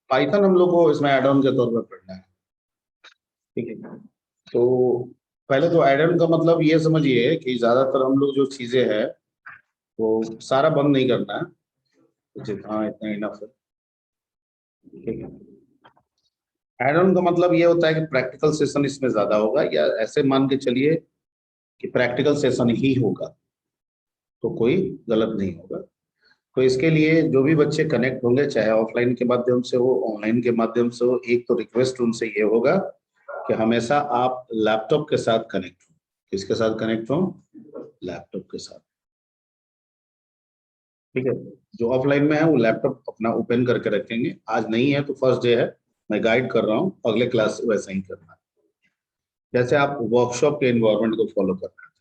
Python हम लोग को इसमें एड ऑन के तौर पर पढ़ना है, ठीक है। तो पहले तो एड ऑन का मतलब ये समझिए कि ज्यादातर हम लोग जो चीजें हैं वो सारा बंद नहीं करना है, हाँ इतना इनफ है, ठीक है। एड ऑन का मतलब ये होता है कि प्रैक्टिकल सेशन इसमें ज्यादा होगा, या ऐसे मान के चलिए कि प्रैक्टिकल सेशन ही होगा, तो कोई गलत नहीं होगा। तो इसके लिए जो भी बच्चे कनेक्ट होंगे, चाहे ऑफलाइन के माध्यम से हो ऑनलाइन के माध्यम से हो, एक तो रिक्वेस्ट उनसे ये होगा कि हमेशा आप लैपटॉप के साथ कनेक्ट हो। किसके साथ कनेक्ट हो? लैपटॉप के साथ, ठीक है। जो ऑफलाइन में है वो लैपटॉप अपना ओपन करके रखेंगे। आज नहीं है तो फर्स्ट डे है, मैं गाइड कर रहा हूँ, अगले क्लास से वैसा ही करना है, जैसे आप वर्कशॉप के एनवायरनमेंट को फॉलो कर रहे हैं,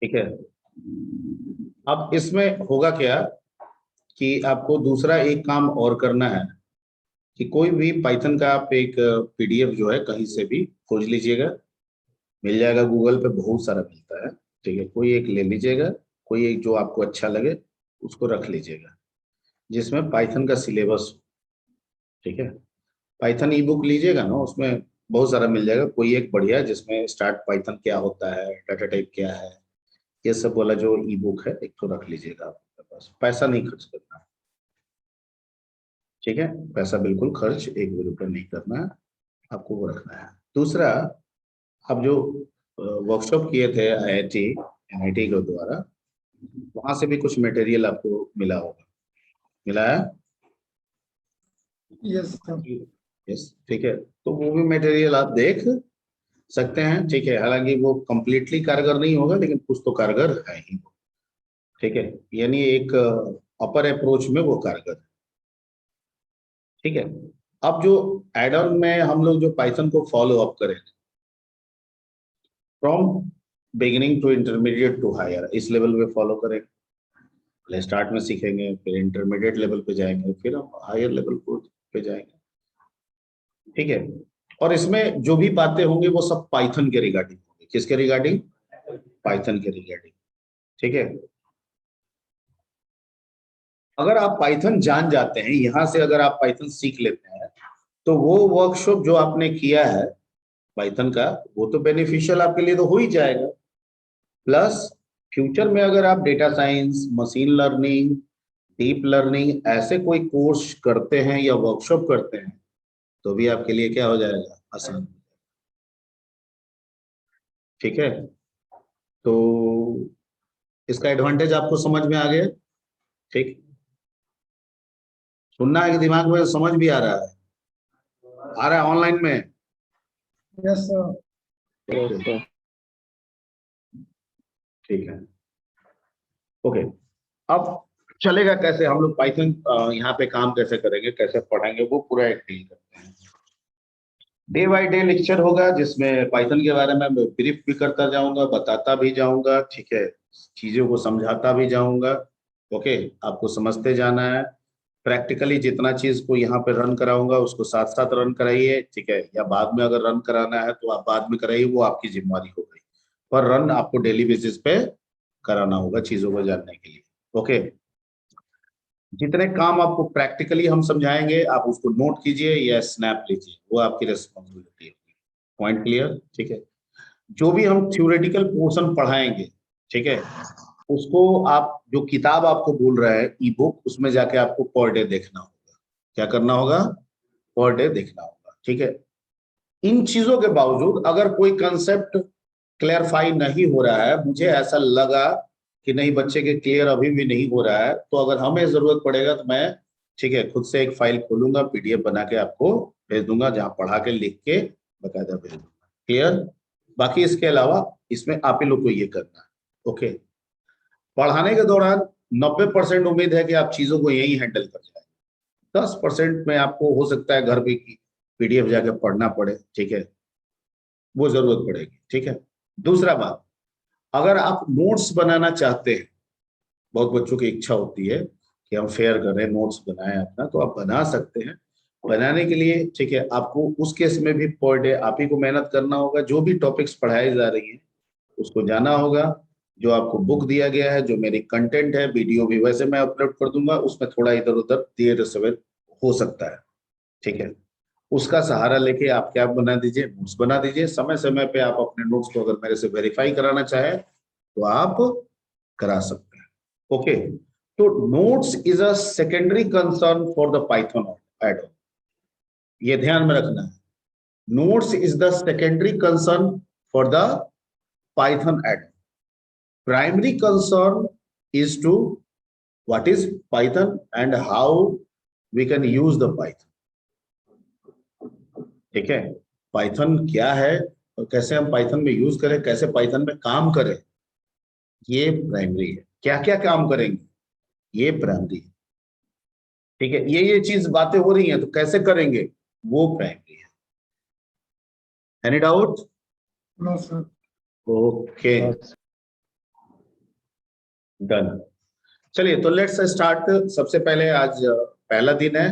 ठीक है। अब इसमें होगा क्या कि आपको दूसरा एक काम और करना है कि कोई भी पाइथन का आप एक पीडीएफ जो है कहीं से भी खोज लीजिएगा, मिल जाएगा, गूगल पे बहुत सारा मिलता है, ठीक है। कोई एक ले लीजिएगा, कोई एक जो आपको अच्छा लगे उसको रख लीजिएगा, जिसमें पाइथन का सिलेबस, ठीक है। पाइथन ई बुक लीजिएगा ना, उसमें बहुत सारा मिल जाएगा, कोई एक बढ़िया जिसमें स्टार्ट पाइथन क्या होता है, डाटा टाइप क्या है, ये सब वाला जो ई बुक है एक तो रख लीजिएगा आपके पास। पैसा नहीं खर्च करना, ठीक है। पैसा बिल्कुल खर्च एक भी रुपये नहीं करना है, आपको वो रखना है। दूसरा, आप जो वर्कशॉप किए थे आईआईटी एनआईटी के द्वारा, वहां से भी कुछ मटेरियल आपको मिला होगा, मिला है? Yes sir. यस, ठीक है। तो वो भी मटेरियल आप देख सकते हैं, ठीक है। हालांकि वो कंप्लीटली कारगर नहीं होगा, लेकिन कुछ तो कारगर है ही, ठीक है। यानी एक अपर अप्रोच में वो कारगर है, ठीक है। अब जो एड ऑन में हम लोग जो पाइथन को फॉलो अप करेंगे from beginning to intermediate to higher, इस लेवल पे फॉलो करेंगे। पहले स्टार्ट में सीखेंगे, फिर इंटरमीडिएट लेवल पे जाएंगे, फिर हम हायर लेवल पे जाएंगे, ठीक है। और इसमें जो भी बातें होंगी वो सब पाइथन के रिगार्डिंग होंगी। किसके रिगार्डिंग? पाइथन के रिगार्डिंग, ठीक है। अगर आप पाइथन जान जाते हैं, यहां से अगर आप पाइथन सीख लेते हैं, तो वो वर्कशॉप जो आपने किया है पाइथन का, वो तो बेनिफिशियल आपके लिए तो हो ही जाएगा। प्लस फ्यूचर में अगर आप data science, machine learning, deep learning ऐसे कोई कोर्स करते हैं या वर्कशॉप करते हैं, तो भी आपके लिए क्या हो जाएगा? आसान, ठीक है। तो इसका एडवांटेज आपको समझ में आ गया, ठीक। सुनना है कि दिमाग में समझ भी आ रहा है? आ रहा है ऑनलाइन में? Yes sir. ठीक है, ओके। अब चलेगा कैसे, हम लोग पाइथन यहाँ पे काम कैसे करेंगे, कैसे पढ़ेंगे, वो पूरा एक डील करते हैं। डे बाय डे लेक्चर होगा, जिसमें पाइथन के बारे में मैं ब्रीफ भी करता जाऊंगा, बताता भी जाऊंगा, ठीक है। चीजों को समझाता भी जाऊंगा, ओके। आपको समझते जाना है। प्रैक्टिकली जितना चीज को यहाँ पे रन कराऊंगा उसको साथ साथ रन कराइए, ठीक है। या बाद में अगर रन कराना है तो आप बाद में कराइए, वो आपकी जिम्मेवारी हो गई, पर रन आपको डेली बेसिस पे कराना होगा चीजों को जानने के लिए, ओके। जितने काम आपको प्रैक्टिकली हम समझाएंगे आप उसको नोट कीजिए या स्नैप लीजिए, वो आपकी रिस्पॉन्सिबिलिटी है। पॉइंट क्लियर, ठीक है। जो भी हम थ्योरेटिकल पोर्शन पढ़ाएंगे, ठीक है, उसको आप जो किताब आपको बोल रहा है ई बुक, उसमें जाके आपको पर डे देखना होगा। क्या करना होगा? पर डे देखना होगा, ठीक है। इन चीजों के बावजूद अगर कोई कंसेप्ट क्लियरफाई नहीं हो रहा है, मुझे ऐसा लगा कि नहीं बच्चे के क्लियर अभी भी नहीं हो रहा है, तो अगर हमें जरूरत पड़ेगा तो मैं, ठीक है, खुद से एक फाइल खोलूंगा, पीडीएफ बना के आपको भेज दूंगा, जहां पढ़ा के लिख के बकायदा भेज दूंगा, क्लियर। बाकी इसके अलावा इसमें आप ही लोग को ये करना है, ओके। पढ़ाने के दौरान 90% उम्मीद है कि आप चीजों को यही हैंडल कर जाए। 10% में आपको हो सकता है घर पे की पीडीएफ जाके पढ़ना पड़े, ठीक है, वो जरूरत पड़ेगी, ठीक है। दूसरा बात, अगर आप नोट्स बनाना चाहते हैं, बहुत बच्चों की इच्छा होती है कि हम फेयर करें, नोट्स बनाएं अपना, तो आप बना सकते हैं। बनाने के लिए, ठीक है, आपको उस केस में भी पर डे आप ही को मेहनत करना होगा। जो भी टॉपिक्स पढ़ाई जा रही है उसको जाना होगा, जो आपको बुक दिया गया है, जो मेरी कंटेंट है, वीडियो भी वैसे मैं अपलोड कर दूंगा, उसमें थोड़ा इधर उधर देर सवेर हो सकता है, ठीक है। उसका सहारा लेके आप क्या बना दीजिए, नोट्स बना दीजिए। समय समय पे आप अपने नोट्स को अगर मेरे से वेरीफाई कराना चाहे तो आप करा सकते हैं। ओके, तो notes is a secondary concern for the Python add on, ये ध्यान में रखना है। Notes is the secondary concern for the Python add on. Primary concern is to what is Python and how we can use the Python, ठीक है। Python क्या है और कैसे हम पाइथन में यूज करें, कैसे पाइथन में काम करें, ये प्राइमरी है। क्या क्या काम करेंगे, ये प्राइमरी है, ठीक है। ये चीज बातें हो रही हैं तो कैसे करेंगे, वो प्राइमरी है। Any doubt? No sir. Okay, done. चलिए तो लेट्स स्टार्ट। सबसे पहले आज पहला दिन है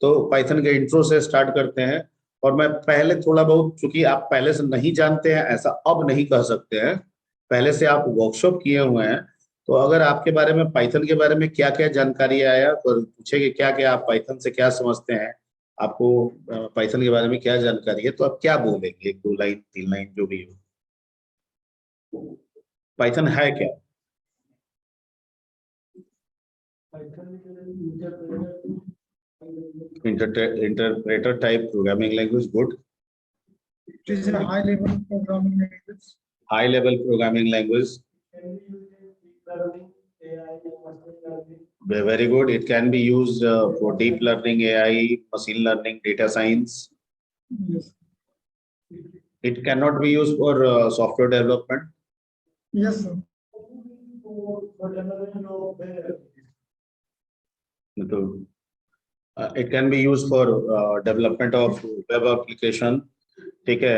तो पाइथन के इंट्रो से स्टार्ट करते हैं। और मैं पहले थोड़ा बहुत, चूंकि आप पहले से नहीं जानते हैं ऐसा अब नहीं कह सकते हैं, पहले से आप वर्कशॉप किए हुए हैं, तो अगर आपके बारे में पाइथन के बारे में क्या क्या जानकारी आया तो पूछेंगे क्या क्या आप पाइथन से क्या समझते हैं, आपको पाइथन के बारे में क्या जानकारी है, तो आप क्या बोलेंगे, एक दो लाइन तीन लाइन जो भी हो। पाइथन है क्या? Interpreter type programming language, good. It is a high level programming language. High level programming language, very good. It can be used for deep learning, AI, machine learning, data science. Yes. It cannot be used for software development. Yes, sir. It can be used for development of web application. ठीक है,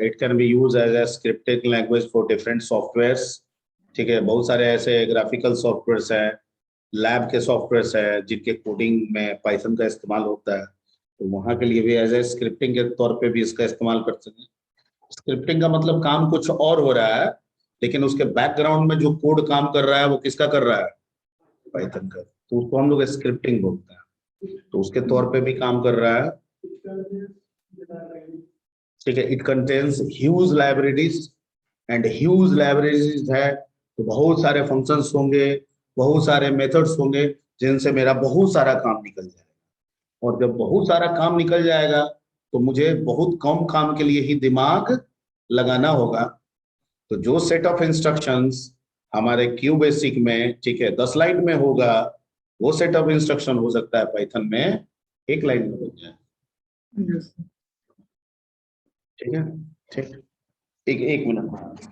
it can be used as a scripting language for different softwares. ठीक है, बहुत सारे ऐसे graphical softwares हैं, lab के softwares हैं जिनके कोडिंग में पाइथन का इस्तेमाल होता है, तो वहां के लिए भी एज ए स्क्रिप्टिंग के तौर पे भी इसका इस्तेमाल कर सकते हैं। स्क्रिप्टिंग का मतलब काम कुछ और हो रहा है लेकिन उसके बैकग्राउंड में जो कोड काम कर रहा है वो किसका कर रहा है, पाइथन का, तो उसको हम लोग स्क्रिप्टिंग बोलते हैं, तो उसके तौर पे भी काम कर रहा है। ठीक है, it contains huge libraries, and huge libraries है तो बहुत सारे फंक्शंस होंगे, बहुत सारे मेथड्स होंगे जिनसे मेरा बहुत सारा काम निकल जाएगा। और जब बहुत सारा काम निकल जाएगा तो मुझे बहुत कम काम के लिए ही दिमाग लगाना होगा। तो जो सेट ऑफ इंस्ट्रक्शंस हमारे क्यू बेसिक में, ठीक है, 10 लाइन में होगा, वो सेट ऑफ इंस्ट्रक्शन हो सकता है पाइथन में 1 लाइन में बन जाए। Yes. ठीक है, ठीक, एक मिनट।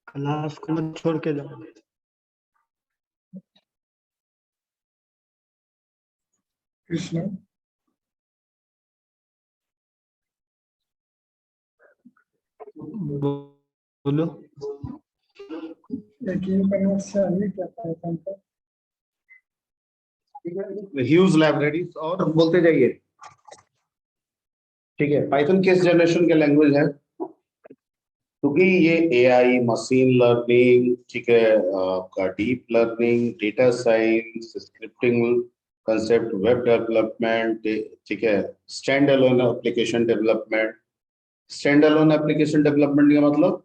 क्लास को मत छोड़ के जाओ। Krishna. बोलो। एक ये करना चाहिए क्या पाइथन का? ह्यूज लाइब्रेरीज, और बोलते जाइए। ठीक है, पाइथन किस जनरेशन के लैंग्वेज है? क्योंकि ये एआई, मशीन लर्निंग, ठीक है, आपका deep learning, data science, scripting concept, web development, ठीक है, stand alone application development. Stand alone application development का मतलब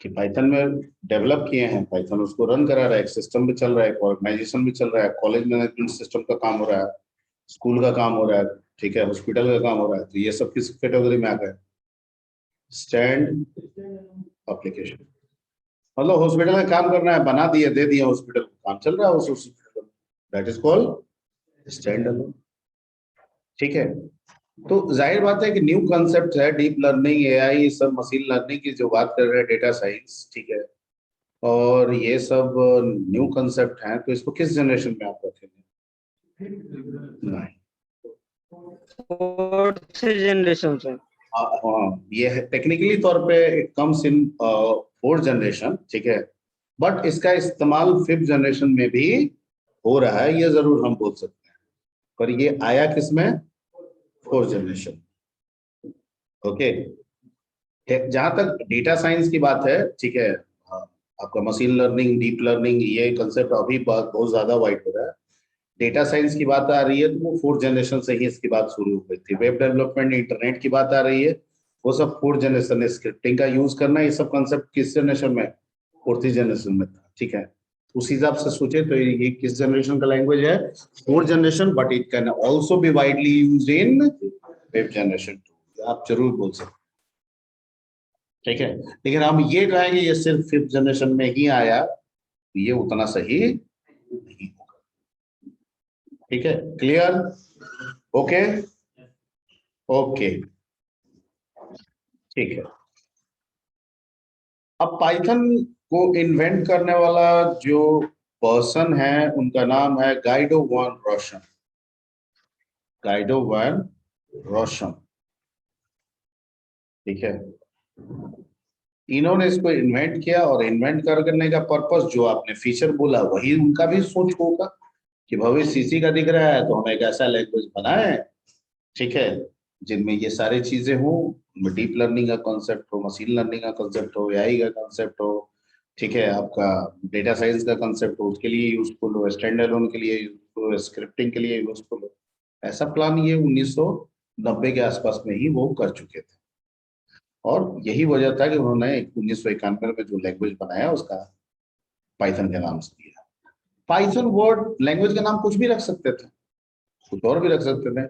कि पाइथन में डेवलप किए हैं, पाइथन उसको रन करा रहा है, एक सिस्टम भी चल रहा है, एक ऑर्गेनाइजेशन भी चल रहा है, कॉलेज मैनेजमेंट सिस्टम का काम हो रहा है, स्कूल का काम हो रहा है, ठीक है, हॉस्पिटल का काम हो रहा है, तो ये सब किस कैटेगरी में आ गए? Stand application. मतलब हॉस्पिटल में काम करना है, बना दिए, दे दिए हॉस्पिटल, काम चल रहा है उस हॉस्पिटल में, that is called stand alone. ठीक है, तो जाहिर बात है कि न्यू कंसेप्ट है, डीप लर्निंग, एआई, सब मशीन लर्निंग की जो बात कर रहे हैं, डेटा साइंस, ठीक है, और ये सब न्यू कंसेप्ट हैं, तो इसको किस जनरेशन में आप रखेंगे? नहीं, फोर्थ जनरेशन से। हाँ, ये है टेक्निकली तौर पे it comes in fourth generation, ठीक है, बट इसका इस्तेमाल फिफ्थ जनरेशन में भी हो रहा है, ये जरूर हम बोल सकते हैं, पर ये आया किसमें? Fourth generation. ओके, जहां तक डेटा साइंस की बात है, ठीक है, हाँ, आपका मशीन लर्निंग, डीप लर्निंग, ये कंसेप्ट अभी बहुत ज्यादा वाइड हो रहा है। डेटा साइंस की बात आ रही है तो वो फोर्थ जनरेशन से ही इसकी बात शुरू हो गई थी। वेब डेवलपमेंट, इंटरनेट की बात आ रही है, वो सब फोर्थ जनरेशन। स्क्रिप्टिंग का यूज करना, ये सब कंसेप्ट किस जनरेशन में? फोर्थ जनरेशन में था, ठीक है। उस हिसाब से सोचे तो ये किस जनरेशन का लैंग्वेज है? Fourth generation, but it can also be widely use in web generation too, आप जरूर बोल सकते हैं, ठीक है। लेकिन हम ये कहेंगे ये सिर्फ फिफ्थ जनरेशन में ही आया, तो ये उतना सही नहीं होगा, ठीक है, क्लियर? ओके, ओके, ठीक है। अब पाइथन को इन्वेंट करने वाला जो पर्सन है, उनका नाम है गाइडो वॉन रोशन। गाइडो वॉन रोशन, ठीक है। इन्होंने इसको इन्वेंट किया, और इन्वेंट करने का पर्पस जो आपने फीचर बोला वही उनका भी सोच होगा कि भविष्य सीसी का दिख रहा है, तो हम एक ऐसा लैंग्वेज बनाए, ठीक है, जिनमें ये सारी चीजें हों, उनमें डीप लर्निंग का कॉन्सेप्ट हो, मशीन लर्निंग का कॉन्सेप्ट हो, एआई का कॉन्सेप्ट हो, ठीक है, आपका डेटा साइंस का कॉन्सेप्ट हो, उसके लिए यूजफुल हो, स्टैंड अलोन के लिए यूजफुल हो, स्क्रिप्टिंग के लिए यूजफुल हो। ऐसा प्लान ये 1990 के आसपास में ही वो कर चुके थे, और यही वजह था कि उन्होंने 1991 में जो लैंग्वेज बनाया उसका पाइथन के नाम से दिया। पाइथन वर्ड लैंग्वेज का नाम कुछ भी रख सकते थे, कुछ और भी रख सकते थे।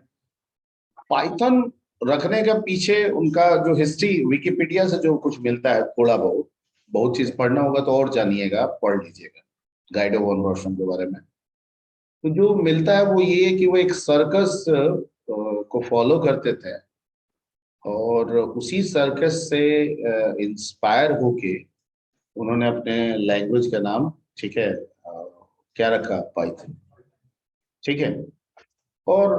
पाइथन रखने के पीछे उनका जो हिस्ट्री, विकिपीडिया से जो कुछ मिलता है, थोड़ा बहुत, बहुत चीज पढ़ना होगा तो और जानिएगा, पढ़ लीजिएगा गाइडो वॉन रोशन के बारे में। तो जो मिलता है वो ये है कि वो एक सर्कस को फॉलो करते थे, और उसी सर्कस से इंस्पायर होके उन्होंने अपने लैंग्वेज का नाम, ठीक है, क्या रखा? पाइथन, ठीक है। और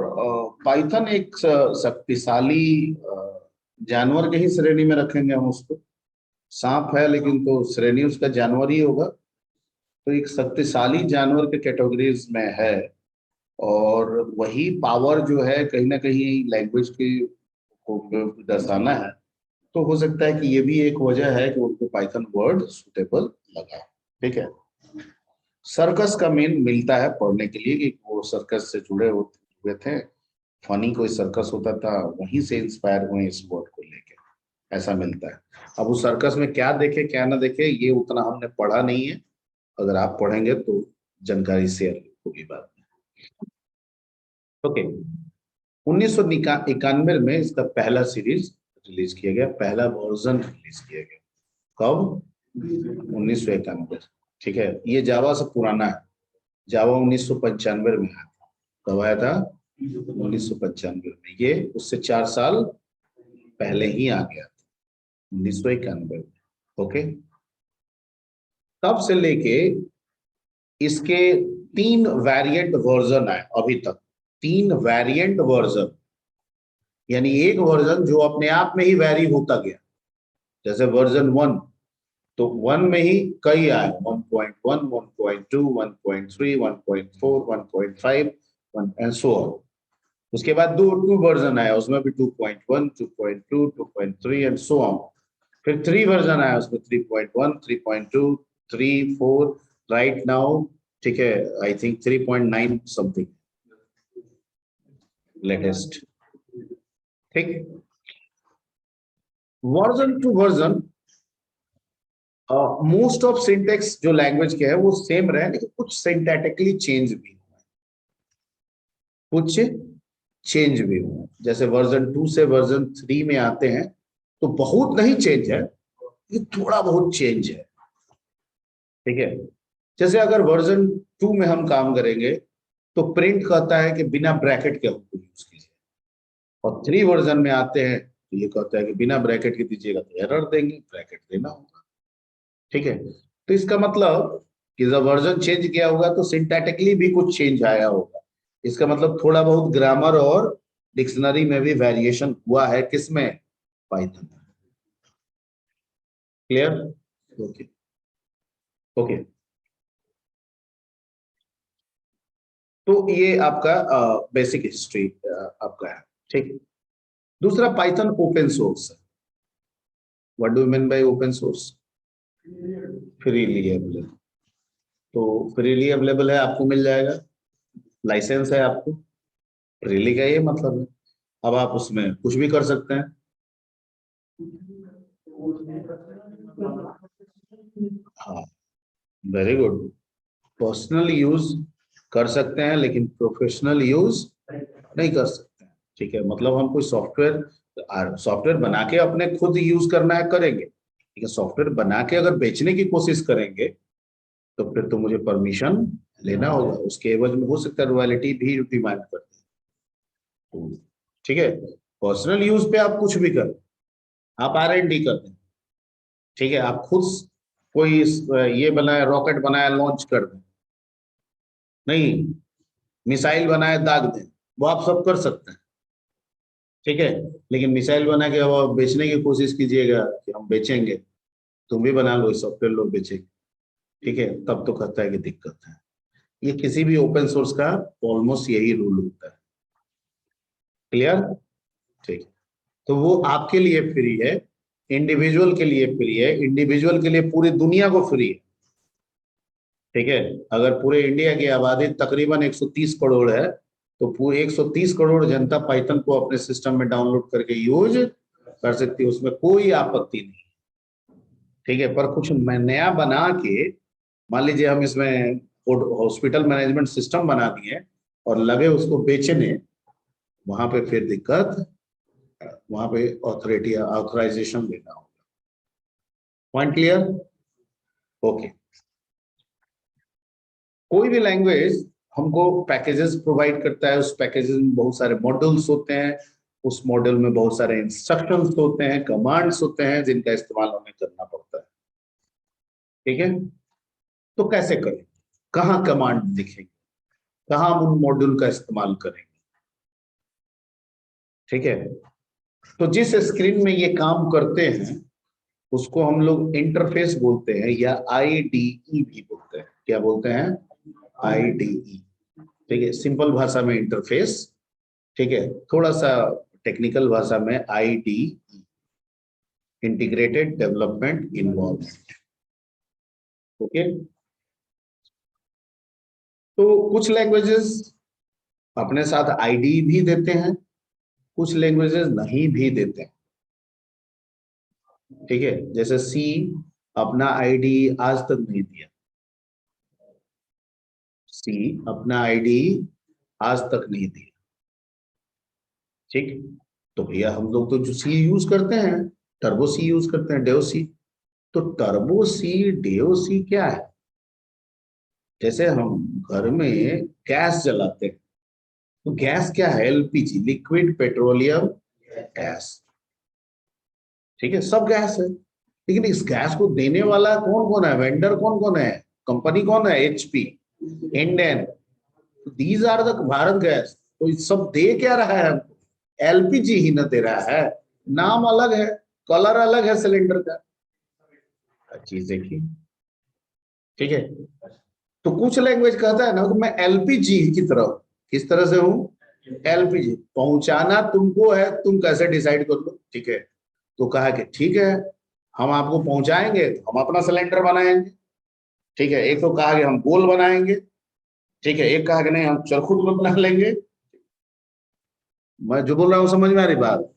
पाइथन एक शक्तिशाली जानवर के ही श्रेणी में रखेंगे हम उसको। सांप है लेकिन तो श्रेणी उसका जानवर ही होगा, तो एक शक्तिशाली जानवर के कैटेगरीज में है। और वही पावर जो है कहीं ना कहीं लैंग्वेज की को दर्शाना है, तो हो सकता है कि ये भी एक वजह है कि उनको पाइथन वर्ड सुटेबल लगा, ठीक है। सर्कस का मेन मिलता है पढ़ने के लिए कि वो सर्कस से जुड़े हुए थे, फनी कोई सर्कस होता था, वहीं से इंस्पायर हुए इस वर्ड को लेके, ऐसा मिलता है। अब उस सर्कस में क्या देखे क्या ना देखे ये उतना हमने पढ़ा नहीं है, अगर आप पढ़ेंगे तो जानकारी शेयर होगी बाद में। ओके, 1991 में इसका पहला सीरीज रिलीज किया गया, पहला वर्जन रिलीज किया गया। कब? 1991, ठीक है। ये जावा से पुराना है, जावा 1995 में आया था। कब आया था? 1995 में। ये उससे 4 साल पहले ही आ गया था, 1991 में। ओके, तब से लेके इसके 3 वेरिएंट वर्जन आए अभी तक, 3 वेरिएंट वर्जन, यानी एक वर्जन जो अपने आप में ही वेरी होता गया। जैसे वर्जन 1, तो 1 में ही कई आए, 1.1, 1.2, 1.3, 1.4, 1.5 एंड सो ऑन। उसके बाद दो टू वर्जन आया, उसमें भी 2.1, 2.2, 2.3 एंड सो ऑन। फिर 3 वर्जन आया, उसमें 3.1, 3.2, 3, 4, राइट नाउ, ठीक है, आई थिंक 3.9 समथिंग लेटेस्ट। ठीक, version to version most of syntax जो लैंग्वेज के है वो सेम रहे, लेकिन कुछ सिंटैटिकली चेंज भी हुए, कुछ चेंज भी हुए। जैसे वर्जन 2 से वर्जन 3 में आते हैं तो बहुत नहीं चेंज है, ये थोड़ा बहुत चेंज है। ठीक है, जैसे अगर वर्जन 2 में हम काम करेंगे तो प्रिंट कहता है कि बिना ब्रैकेट के हमको यूज कीजिए, और 3 वर्जन में आते हैं तो ये कहता है कि बिना ब्रैकेट के दीजिएगा तो एरर देंगे, ब्रैकेट देना होगा। ठीक है, तो इसका मतलब कि जब वर्जन चेंज किया होगा तो सिंटैटिकली भी कुछ चेंज आया होगा। इसका मतलब थोड़ा बहुत ग्रामर और डिक्शनरी में भी वेरिएशन हुआ है, किसमें, पाइथन में। क्लियर? ओके ओके, तो ये आपका बेसिक हिस्ट्री आपका है। ठीक, दूसरा पाइथन ओपन सोर्स है। What do you mean by open source? Freely available. तो फ्रीली अवेलेबल है, आपको मिल जाएगा, लाइसेंस है आपको, फ्रीली का ये मतलब है। अब आप उसमें कुछ भी कर सकते हैं। हाँ, वेरी गुड। पर्सनल यूज कर सकते हैं लेकिन प्रोफेशनल यूज नहीं कर सकते हैं। ठीक है, मतलब हम कोई सॉफ्टवेयर बना के अपने खुद यूज करना है करेंगे, ठीक है, सॉफ्टवेयर बना के अगर बेचने की कोशिश करेंगे तो फिर तो मुझे परमिशन लेना होगा, उसके एवज में हो सकता है रॉयल्टी भी डिमांड करते हैं। ठीक है, पर्सनल यूज पे आप कुछ भी करें, आप R&D करते हैं, ठीक है, आप खुद कोई ये बनाए, रॉकेट बनाया, लॉन्च कर दें, नहीं, मिसाइल बनाए दाग दें, वो आप सब कर सकते हैं। ठीक है, लेकिन मिसाइल बना के अब आप बेचने की कोशिश कीजिएगा कि हम बेचेंगे, तुम भी बना लो, सॉफ्टवेयर लोग बेचेंगे, ठीक है, तब तो कहता है कि दिक्कत है। ये किसी भी ओपन सोर्स का ऑलमोस्ट यही रूल होता है। क्लियर? ठीक है, तो वो आपके लिए फ्री है, इंडिविजुअल के लिए फ्री है, इंडिविजुअल के लिए पूरी दुनिया को फ्री है। ठीक है, अगर पूरे इंडिया की आबादी तकरीबन 130 करोड़ है तो पूरे 130 करोड़ जनता पाइथन को अपने सिस्टम में डाउनलोड करके यूज कर सकती है, उसमें कोई आपत्ति नहीं। ठीक है, पर कुछ नया बना के, मान लीजिए हम इसमें हॉस्पिटल मैनेजमेंट सिस्टम बना दिए और लगे उसको बेचने, वहां पे फिर दिक्कत, वहां पे ऑथोरिटी ऑथराइजेशन लेना होगा। Point clear? ओके, कोई भी लैंग्वेज हमको पैकेजेस प्रोवाइड करता है, उस पैकेजेस में बहुत सारे मॉड्यूल्स होते हैं, उस मॉड्यूल में बहुत सारे इंस्ट्रक्शंस होते हैं, कमांड्स होते हैं जिनका इस्तेमाल हमें करना पड़ता है। ठीक है, तो कैसे करें, कहाँ कमांड लिखेंगे, कहाँ हम उन मॉड्यूल का इस्तेमाल करेंगे? ठीक है, तो जिस स्क्रीन में ये काम करते हैं उसको हम लोग इंटरफेस बोलते हैं, या IDE भी बोलते हैं। क्या बोलते हैं? IDE। ठीक है, सिंपल भाषा में इंटरफेस, ठीक है, थोड़ा सा टेक्निकल भाषा में IDE, integrated development involvement. Okay, तो कुछ लैंग्वेजेस अपने साथ IDE भी देते हैं, कुछ लैंग्वेजेस नहीं भी देते हैं। ठीक है, जैसे C अपना IDE आज तक नहीं दिया, C अपना IDE आज तक नहीं दिया। ठीक, तो भैया हम लोग तो जो C यूज करते हैं, टर्बो C यूज करते हैं, डेओ C। तो टर्बो C, डेओ C क्या है? जैसे हम घर में गैस जलाते हैं तो गैस क्या है? LPG, liquid petroleum gas. ठीक है, सब गैस है, लेकिन इस गैस को देने वाला कौन कौन है, वेंडर कौन कौन है, कंपनी कौन है? HP, Indian, these are the Bharat gas. तो ये सब दे क्या रहा है हमको? LPG ही न दे रहा है, नाम अलग है, कलर अलग है सिलेंडर का, चीज देखिए। ठीक है, तो कुछ लैंग्वेज कहता है ना कि मैं LPG की तरह हूं। किस तरह से हूं? एलपीजी पहुंचाना तुमको है, तुम कैसे डिसाइड कर लो, ठीक है। तो कहा कि ठीक है हम आपको पहुंचाएंगे, तो हम अपना सिलेंडर बनाएंगे, ठीक है। एक तो कहा कि हम गोल बनाएंगे, ठीक है। एक कहा कि नहीं हम चरखुट में बना लेंगे। मैं जो बोल रहा हूँ समझ में आ रही बात?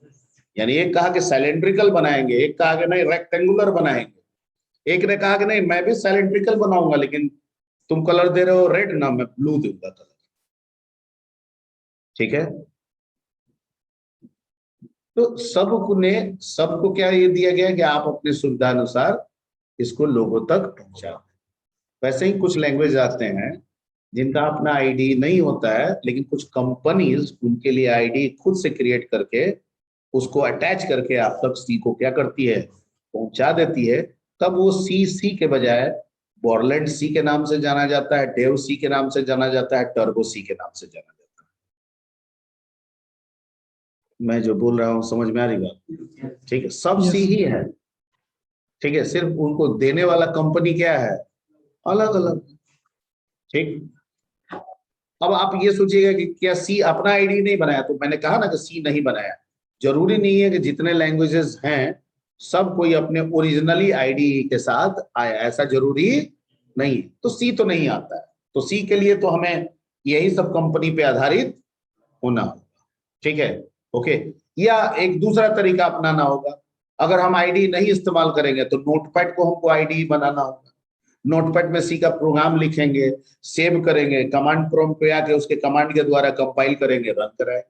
यानी एक कहा कि सिलेंड्रिकल बनाएंगे, एक कहा कि नहीं रेक्टेंगुलर बनाएंगे, एक ने कहा कि नहीं मैं भी सिलेंड्रिकल बनाऊंगा लेकिन तुम कलर दे रहे हो रेड ना, मैं ब्लू दूंगा कलर, ठीक है। तो सबको क्या ये दिया गया कि आप अपनी सुविधा अनुसार इसको लोगों तक पहुंचाओ। वैसे ही कुछ लैंग्वेज आते हैं जिनका अपना आईडी नहीं होता है, लेकिन कुछ कंपनीज उनके लिए आईडी खुद से क्रिएट करके उसको अटैच करके आप तक सी को क्या करती है, पहुंचा देती है। तब वो सी के बजाय बॉर्लेट सी के नाम से जाना जाता है, डेव सी के नाम से जाना जाता है, टर्बो सी के नाम से जाना जाता है। मैं जो बोल रहा हूँ समझ में आ रही बात? ठीक है, सब सी ही है, ठीक है। सिर्फ उनको देने वाला कंपनी क्या है, अलग अलग, ठीक। अब आप ये सोचिएगा कि क्या सी अपना आईडी नहीं बनाया? तो मैंने कहा ना कि सी नहीं बनाया। जरूरी नहीं है कि जितने लैंग्वेजेस हैं सब कोई अपने ओरिजिनली आईडी के साथ आया, ऐसा जरूरी नहीं है। तो सी तो नहीं आता है, तो सी के लिए तो हमें यही सब कंपनी पे आधारित होना होगा, ठीक है। ओके, या एक दूसरा तरीका अपनाना होगा। अगर हम आईडी नहीं इस्तेमाल करेंगे तो नोटपैड को हमको आईडी बनाना होगा। नोटपैड में सी का प्रोग्राम लिखेंगे, सेव करेंगे, कमांड प्रॉम्प्ट पे आके उसके कमांड के द्वारा कंपाइल करेंगे, रन कराए,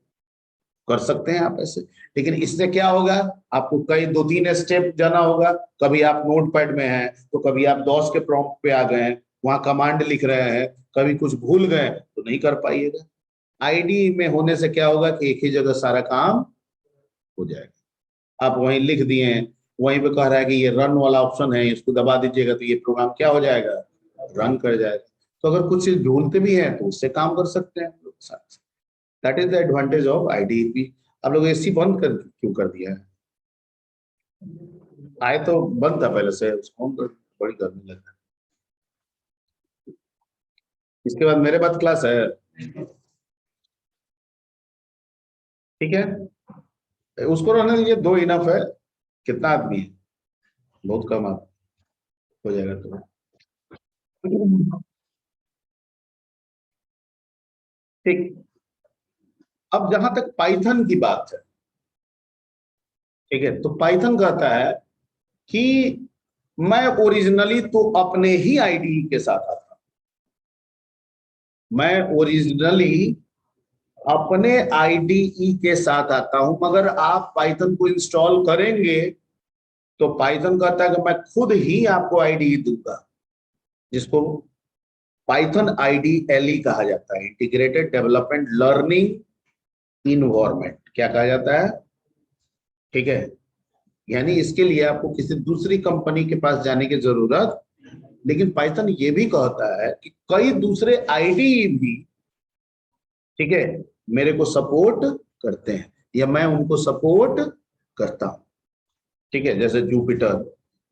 कर सकते हैं आप ऐसे। लेकिन इससे क्या होगा, आपको कई 2-3 स्टेप जाना होगा। कभी आप नोटपैड में हैं तो कभी आप डॉस के प्रॉम्प्ट पे आ गए हैं, वहां कमांड लिख रहे हैं, कभी कुछ भूल गए तो नहीं कर पाइएगा। आईडी में होने से क्या होगा कि एक ही जगह सारा काम हो जाएगा। आप वहीं लिख दिए, वहीं पे कह रहा है कि ये रन वाला ऑप्शन है, इसको दबा दीजिएगा तो ये प्रोग्राम क्या हो जाएगा, रन कर जाएगा। तो अगर कुछ चीज ढूंढते भी हैं तो उससे काम कर सकते हैं हम लोग साथ। That is the advantage of IDEP. आप लोग एसी बंद कर क्यों कर दिया है? आए तो बंद था पहले से, उसको ऑन कर, बड़ी गर्मी लग रहा है। इसके बाद मेरे बाद क्लास है, ठीक है। उसको रहने दीजिए, 2 इनफ है। कितना आदमी है? बहुत कम आदमी, हो जाएगा तो ठीक। अब जहां तक पाइथन की बात है, ठीक है, तो पाइथन कहता है कि मैं ओरिजिनली तो अपने ही आईडी के साथ आता हूं, मैं ओरिजिनली अपने आईडीई के साथ आता हूं, मगर आप पाइथन को इंस्टॉल करेंगे तो पाइथन कहता है कि मैं खुद ही आपको आईडीई दूंगा, जिसको पाइथन आईडीएलई कहा जाता है, इंटीग्रेटेड डेवलपमेंट लर्निंग इन्वायरमेंट, क्या कहा जाता है, ठीक है। यानी इसके लिए आपको किसी दूसरी कंपनी के पास जाने की जरूरत। लेकिन पाइथन ये भी कहता है कि कई दूसरे आईडी भी, ठीक है, मेरे को सपोर्ट करते हैं या मैं उनको सपोर्ट करता हूं, ठीक है। जैसे जुपिटर,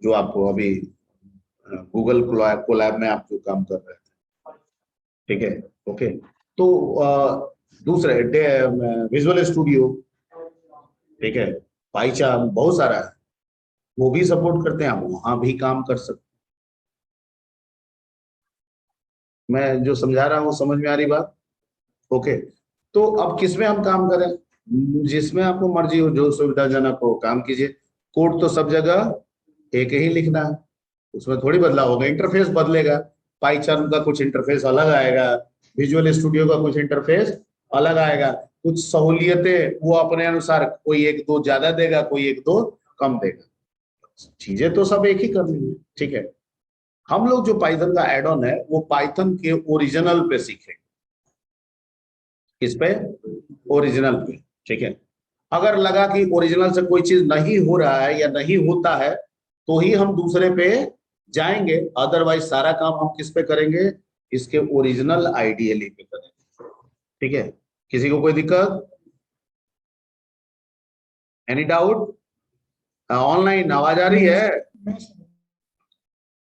जो आपको अभी गूगल कोलैब में आप जो काम कर रहे थे, ठीक है। ओके, तो दूसरे विजुअल स्टूडियो, ठीक है, पाइचार्म, बहुत सारा है, वो भी सपोर्ट करते हैं, आप वहां भी काम कर सकते हैं। मैं जो समझा रहा हूँ समझ में आ रही बात? ओके, तो अब किसमें हम काम करें? जिसमें आपको मर्जी हो, जो सुविधाजनक हो काम कीजिए। कोड तो सब जगह एक ही लिखना है, उसमें थोड़ी बदलाव होगा, इंटरफेस बदलेगा। पाइचार्म का कुछ इंटरफेस अलग आएगा, विजुअल स्टूडियो का कुछ इंटरफेस अलग आएगा, कुछ सहूलियतें वो अपने अनुसार, कोई 1-2 ज्यादा देगा, कोई 1-2 कम देगा। चीजें तो सब एक ही करनी है, ठीक है। हम लोग जो पाइथन का एड ऑन है वो पाइथन के ओरिजिनल पे सीखेंगे। किस पे? ओरिजिनल पे, ठीक है। अगर लगा कि ओरिजिनल से कोई चीज नहीं हो रहा है या नहीं होता है तो ही हम दूसरे पे जाएंगे, अदरवाइज सारा काम हम किस पे करेंगे, इसके ओरिजिनल आईडीएलई पे करेंगे, ठीक है। किसी को कोई दिक्कत, एनी डाउट? ऑनलाइन आवाज आ रही है?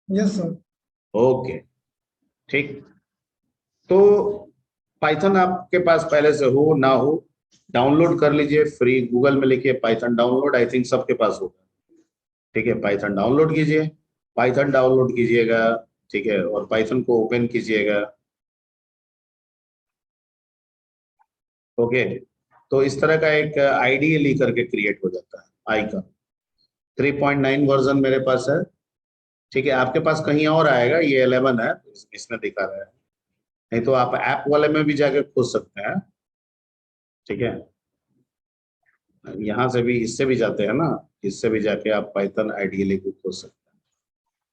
Yes sir. ओके, ठीक। तो पाइथन आपके पास पहले से हो ना हो, डाउनलोड कर लीजिए फ्री, गूगल में लिखिए पाइथन डाउनलोड, आई थिंक सबके पास होगा। ठीक है, पाइथन डाउनलोड कीजिए, पाइथन डाउनलोड कीजिएगा, ठीक है, और पाइथन को ओपन कीजिएगा। ओके, तो इस तरह का एक आईडीएल करके क्रिएट हो जाता है आइकन। 3.9 वर्जन मेरे पास है। ठीक है, आपके पास कहीं और आएगा, ये 11 है इसमें दिखा रहा है, नहीं तो आप ऐप वाले में भी जाके खोज सकते हैं। ठीक है, यहाँ से भी, इससे भी जाते हैं ना, इससे भी जाके आप पाइथन आईडीएल को खोज सकते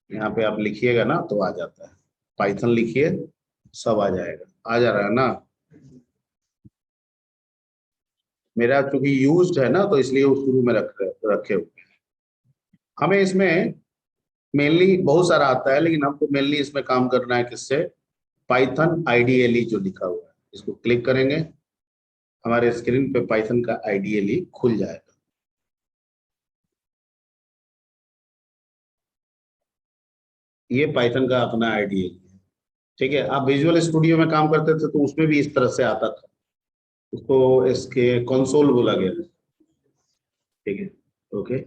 हैं। यहाँ पे आप लिखिएगा ना तो आ जाता है, पाइथन लिखिए सब आ जाएगा, आ जा रहा है ना। मेरा चूंकि यूज्ड है ना तो इसलिए वो शुरू में रखे हुए हैं। हमें इसमें मेनली बहुत सारा आता है, लेकिन हमको मेनली इसमें काम करना है किससे, पाइथन आईडीएल जो लिखा हुआ है, इसको क्लिक करेंगे, हमारे स्क्रीन पे पाइथन का आईडीएल खुल जाएगा। ये पाइथन का अपना आईडीएल है। ठीक है, आप विजुअल स्टूडियो में काम करते थे तो उसमें भी इस तरह से आता था, उसको इसके कंसोल बोला गया। ठीक है, ओके,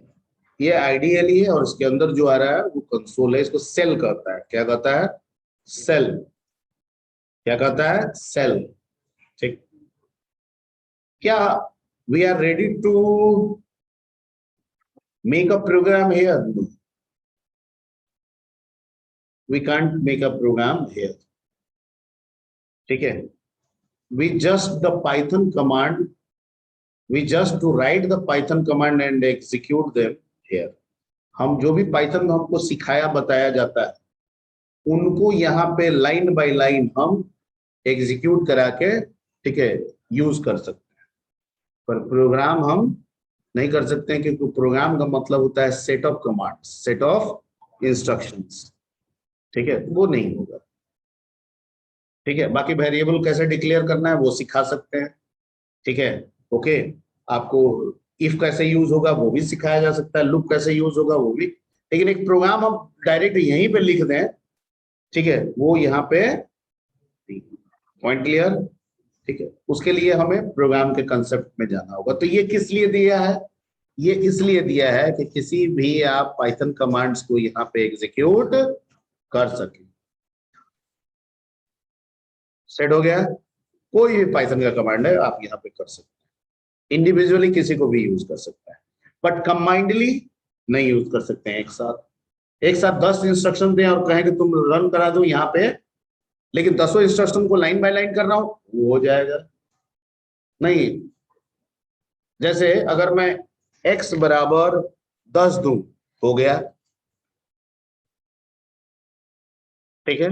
ये आईडीएल है और इसके अंदर जो आ रहा है वो कंसोल है, इसको सेल कहता है। क्या कहता है? सेल। क्या कहता है? सेल। ठीक, क्या we are ready to make a program here? No, we can't make a program here. ठीक है, we just the python command, we just to write the python command and execute them here। हम जो भी Python में हमको सिखाया बताया जाता है उनको यहाँ पे लाइन बाय लाइन हम एग्जीक्यूट करा के, ठीक है, यूज कर सकते हैं। पर प्रोग्राम हम नहीं कर सकते हैं, क्योंकि प्रोग्राम का मतलब होता है set of command, set of instructions. ठीक है, वो नहीं होगा। ठीक है, बाकी वेरिएबल कैसे डिक्लेयर करना है वो सिखा सकते हैं। ठीक है, ओके, आपको इफ कैसे यूज होगा वो भी सिखाया जा सकता है, लूप कैसे यूज होगा वो भी। लेकिन एक प्रोग्राम हम डायरेक्ट यहीं पे लिख दें, ठीक है, वो यहाँ पे पॉइंट क्लियर। ठीक है, उसके लिए हमें प्रोग्राम के कंसेप्ट में जाना होगा। तो ये किस लिए दिया है? ये इसलिए दिया है कि किसी भी आप पाइथन कमांड्स को यहाँ पे एग्जीक्यूट कर सके। सेट हो गया? कोई भी पाइथन का कमांड है आप यहाँ पे कर सकते हैं, इंडिविजुअली किसी को भी यूज कर सकता है, बट कंबाइंडली नहीं यूज कर सकते हैं। एक साथ 10 इंस्ट्रक्शन दें और कहें कि तुम रन करा दो यहाँ पे, लेकिन 10 इंस्ट्रक्शन को लाइन बाय लाइन कर रहा हूं, वो हो जाएगा नहीं। जैसे अगर मैं x बराबर 10 दूं, हो गया। ठीक है,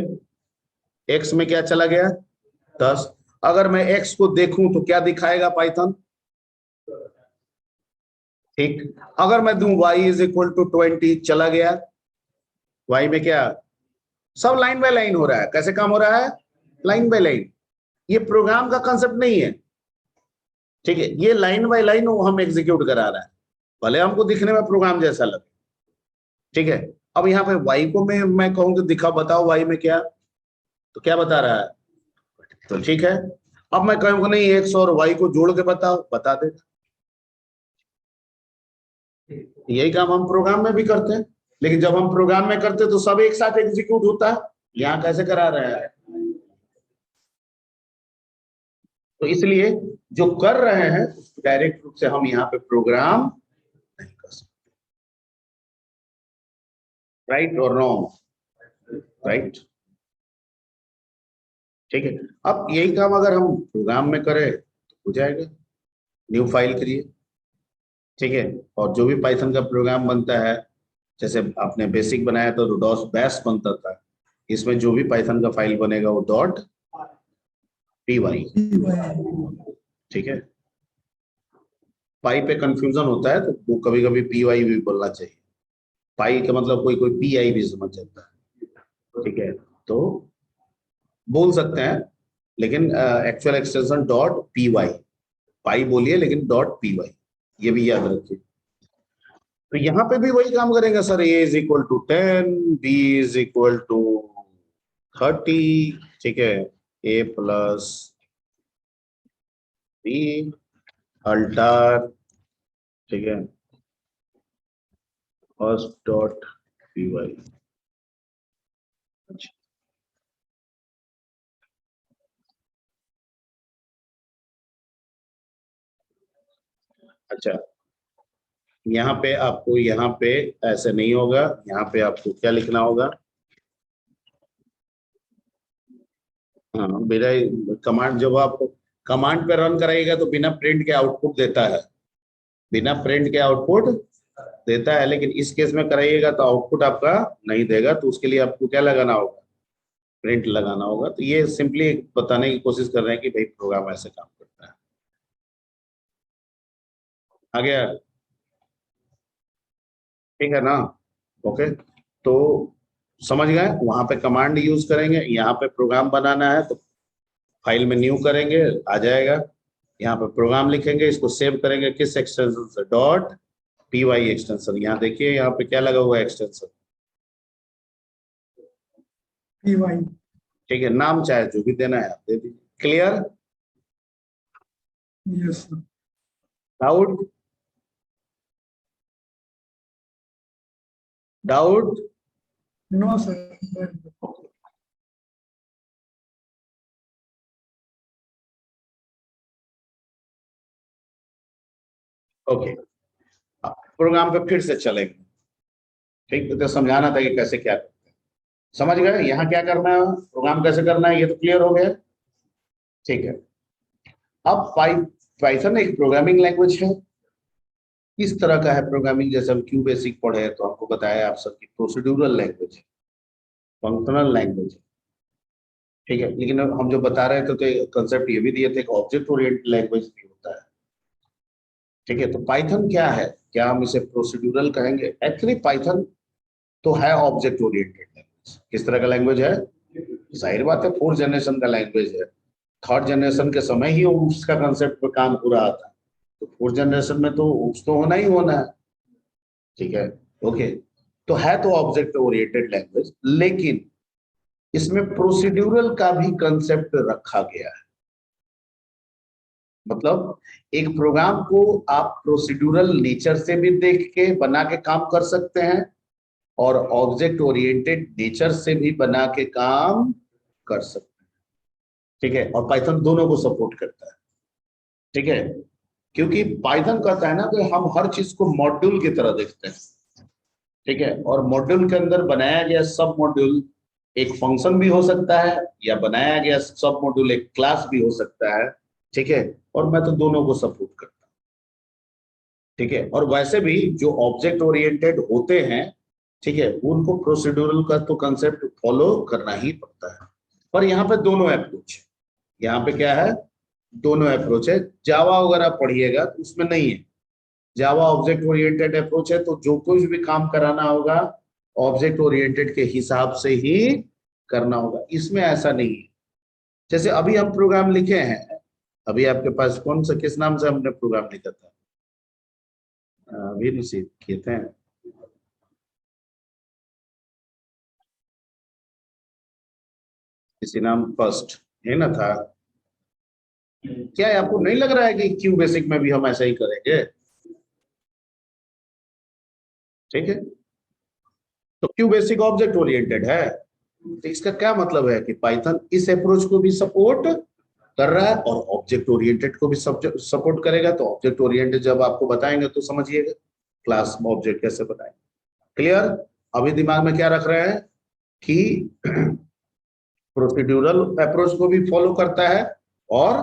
x में क्या चला गया? 10। अगर मैं x को देखूं तो क्या दिखाएगा पाइथन? ठीक, अगर मैं दूं y इज इक्वल टू 20, चला गया। y में क्या? सब लाइन बाय लाइन हो रहा है। कैसे काम हो रहा है? Line by line. ये प्रोग्राम का कंसेप्ट नहीं है। ठीक है, ये लाइन बाय लाइन हम एग्जीक्यूट करा रहा है, भले हमको दिखने में प्रोग्राम जैसा लगे। ठीक है, अब यहाँ पे y को मैं कहूँ कि दिखा, बताओ y में क्या, तो क्या बता रहा है? तो ठीक है, अब मैं कहूँगा नहीं x और y को जोड़ के बताओ, बता दे। यही काम हम प्रोग्राम में भी करते हैं, लेकिन जब हम प्रोग्राम में करते हैं तो सब एक साथ एग्जीक्यूट होता है। यहाँ कैसे करा रहा है? तो इसलिए जो कर रहे हैं उसको डायरेक्ट रूप से हम यहाँ पे प्रोग्राम नहीं कर सकते। राइट और रॉन्ग? राइट। ठीक है, अब यही काम अगर हम प्रोग्राम में करें तो हो जाएगा। न्यू फाइल करिए। ठीक है, और जो भी पाइथन का प्रोग्राम बनता है, जैसे आपने बेसिक बनाया तो रूडॉस बैश बनता था, इसमें जो भी पाइथन का फाइल बनेगा वो .py। ठीक है, पाई पे कंफ्यूजन होता है तो वो कभी कभी py भी बोलना चाहिए। पाई का मतलब कोई कोई py भी समझ जाता है। ठीक है, तो बोल सकते हैं, लेकिन एक्चुअल एक्सटेंशन .py, पाई बोलिए लेकिन .py, ये भी याद रखिए। तो यहाँ पे भी वही काम करेंगे sir, a is equal to 10, b is equal to 30। ठीक है, a प्लस बी अल्टर, ठीक है, फर्स्ट डॉट पी वाई। अच्छा, यहाँ पे आपको, यहाँ पे ऐसे नहीं होगा, यहाँ पे आपको क्या लिखना होगा? हाँ, मेरा कमांड, जब आप कमांड पे रन कराइएगा तो बिना प्रिंट के आउटपुट देता है, बिना प्रिंट के आउटपुट देता है, लेकिन इस केस में कराइएगा तो आउटपुट आपका नहीं देगा, तो उसके लिए आपको क्या लगाना होगा? प्रिंट लगाना होगा। तो ये सिंपली बताने की कोशिश कर रहे हैं कि भाई प्रोग्राम ऐसे काम करता है। आ गया? ठीक है ना? ओके, तो समझ गए? वहां पे कमांड यूज करेंगे, यहाँ पे प्रोग्राम बनाना है तो फाइल में न्यू करेंगे, आ जाएगा। यहाँ पे प्रोग्राम लिखेंगे, इसको सेव करेंगे किस एक्सटेंशन से? Dot P Y extension. यहाँ देखिए, यहाँ पे क्या लगा हुआ है? एक्सटेंशन। PY। ठीक है, नाम चाहे जो भी देना है आप दे दीजिए। Clear? Yes, sir. Doubt? Doubt? No, sir. Okay, program पे फिर से चलेंगे। ठीक है, तो समझाना था कि कैसे क्या करते हैं। समझ गए यहाँ क्या करना है, प्रोग्राम कैसे करना है, ये तो क्लियर हो गया। ठीक है, अब पाइथन एक प्रोग्रामिंग लैंग्वेज है। किस तरह का है प्रोग्रामिंग? जैसे हम क्यू बेसिक पढ़े तो आपको बताया आप सबकी प्रोसीड्यूरल लैंग्वेज है, फंक्शनल लैंग्वेज है। ठीक है, लेकिन हम जो बता रहे थे तो कंसेप्ट ये भी दिए थे कि ऑब्जेक्ट ओरिएंटेड लैंग्वेज भी होता है। ठीक है, तो पाइथन क्या है? क्या हम इसे प्रोसीड्यूरल कहेंगे? एक्चुअली पाइथन तो है ऑब्जेक्ट ओरिएंटेड लैंग्वेज। किस तरह का लैंग्वेज है? जाहिर बात है, 4th जनरेशन का लैंग्वेज है। 3rd जनरेशन के समय ही उसका कंसेप्ट पर काम हो रहा था, तो 4th जनरेशन में तो उसको होना ही होना है। ठीक है, ओके, तो है तो ऑब्जेक्ट ओरिएंटेड लैंग्वेज, लेकिन इसमें प्रोसीड्यूरल का भी कंसेप्ट रखा गया है। मतलब एक प्रोग्राम को आप प्रोसीड्यूरल नेचर से भी देख के बना के काम कर सकते हैं, और ऑब्जेक्ट ओरिएंटेड नेचर से भी बना के काम कर सकते हैं। ठीक है, और पाइथन दोनों को सपोर्ट करता है। ठीक है, क्योंकि पाइथन कहता है ना कि हम हर चीज को मॉड्यूल की तरह देखते हैं। ठीक है, और मॉड्यूल के अंदर बनाया गया सब मॉड्यूल एक फंक्शन भी हो सकता है, या बनाया गया सब मॉड्यूल एक क्लास भी हो सकता है। ठीक है, और मैं तो दोनों को सपोर्ट करता हूँ। ठीक है, और वैसे भी जो ऑब्जेक्ट ओरिएंटेड होते हैं, ठीक है, उनको प्रोसीड्यूरल का तो कंसेप्ट फॉलो करना ही पड़ता है। पर यहाँ पे दोनों अप्रोच है। यहाँ पे क्या है? दोनों अप्रोच है। जावा वगैरह पढ़िएगा तो उसमें नहीं है। जावा ऑब्जेक्ट ओरिएंटेड अप्रोच है, तो जो कुछ भी काम कराना होगा ऑब्जेक्ट ओरिएंटेड के हिसाब से ही करना होगा। इसमें ऐसा नहीं है। जैसे अभी हम प्रोग्राम लिखे हैं, अभी आपके पास कौन सा, किस नाम से हमने प्रोग्राम लिखा था? अभी रिसीव किए थे। इसी नाम फर्स्ट है ना था? क्या है, आपको नहीं लग रहा है कि क्यू बेसिक में भी हम ऐसा ही करेंगे? ठीक है, तो क्यू बेसिक ऑब्जेक्ट ओरिएंटेड है, तो इसका क्या मतलब है कि पाइथन इस अप्रोच को भी सपोर्ट कर रहा है और ऑब्जेक्ट ओरिएंटेड को भी सपोर्ट करेगा। तो ऑब्जेक्ट ओरिएंटेड जब आपको बताएंगे तो समझिएगा क्लास में ऑब्जेक्ट कैसे बनाएंगे। क्लियर? अभी दिमाग में क्या रख रहे हैं कि प्रोसीड्यूरल अप्रोच को भी फॉलो करता है और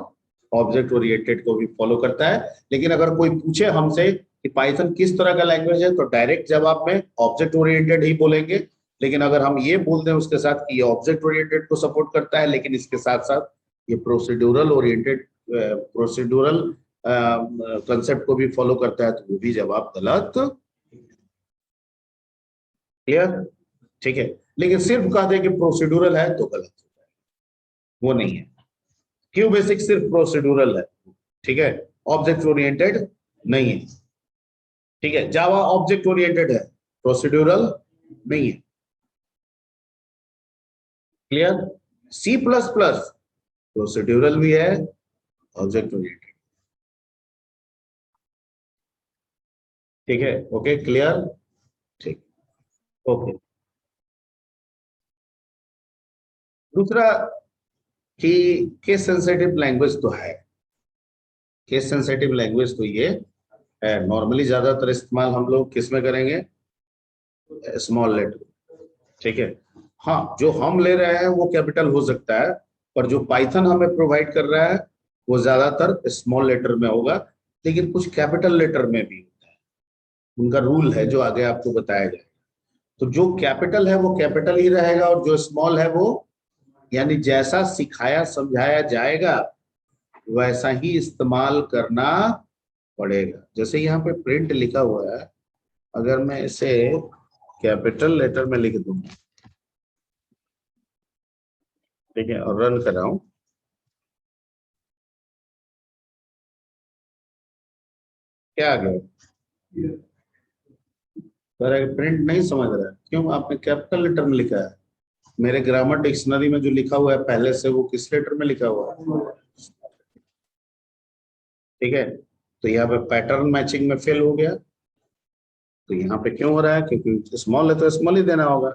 ऑब्जेक्ट ओरिएंटेड को भी फॉलो करता है। लेकिन अगर कोई पूछे हमसे कि पाइथन किस तरह का लैंग्वेज है, तो डायरेक्ट जवाब में ऑब्जेक्ट ओरिएंटेड ही बोलेंगे। लेकिन अगर हम ये बोल दें उसके साथ कि ये ऑब्जेक्ट ओरिएंटेड को सपोर्ट करता है, लेकिन इसके साथ साथ ये प्रोसीड्यूरल ओरिएंटेड, प्रोसीड्यूरल कंसेप्ट को भी फॉलो करता है, तो वो भी जवाब गलत। क्लियर? ठीक है, लेकिन सिर्फ कह दे कि प्रोसीड्यूरल है तो गलत होता है, वो नहीं है। क्यू बेसिक सिर्फ प्रोसीड्यूरल है। ठीक है, ऑब्जेक्ट ओरिएंटेड नहीं है। ठीक है, जावा ऑब्जेक्ट ओरिएंटेड है, प्रोसीड्यूरल नहीं है। Clear? C plus plus procedural भी है, ऑब्जेक्ट ओरिएंटेड। ठीक है, ओके, क्लियर, ठीक, ओके। दूसरा कि केस सेंसिटिव लैंग्वेज तो है, केस सेंसिटिव लैंग्वेज तो ये है, नॉर्मली ज्यादातर इस्तेमाल हम लोग किस में करेंगे, स्मॉल लेटर, ठीक है। हाँ, जो हम ले रहे हैं वो कैपिटल हो सकता है, पर जो पाइथन हमें प्रोवाइड कर रहा है वो ज्यादातर स्मॉल लेटर में होगा, लेकिन कुछ कैपिटल लेटर में भी होता है, उनका रूल है जो आगे आपको बताया जाएगा। तो जो कैपिटल है वो कैपिटल ही रहेगा, और जो स्मॉल है वो, यानी जैसा सिखाया समझाया जाएगा वैसा ही इस्तेमाल करना पड़ेगा। जैसे यहाँ पे प्रिंट लिखा हुआ है, अगर मैं इसे कैपिटल लेटर में लिख दूं, ठीक है, और रन कर रहा हूं, क्या आ गया, प्रिंट नहीं समझ रहा है, क्यों, आपने कैपिटल लेटर में लिखा है। मेरे ग्रामर डिक्शनरी में जो लिखा हुआ है पहले से वो किस लेटर में लिखा हुआ है, ठीक है। तो यहाँ पे पैटर्न मैचिंग में फेल हो गया, तो यहाँ पे क्यों हो रहा है, क्योंकि स्मॉल है तो स्मॉल ही देना होगा,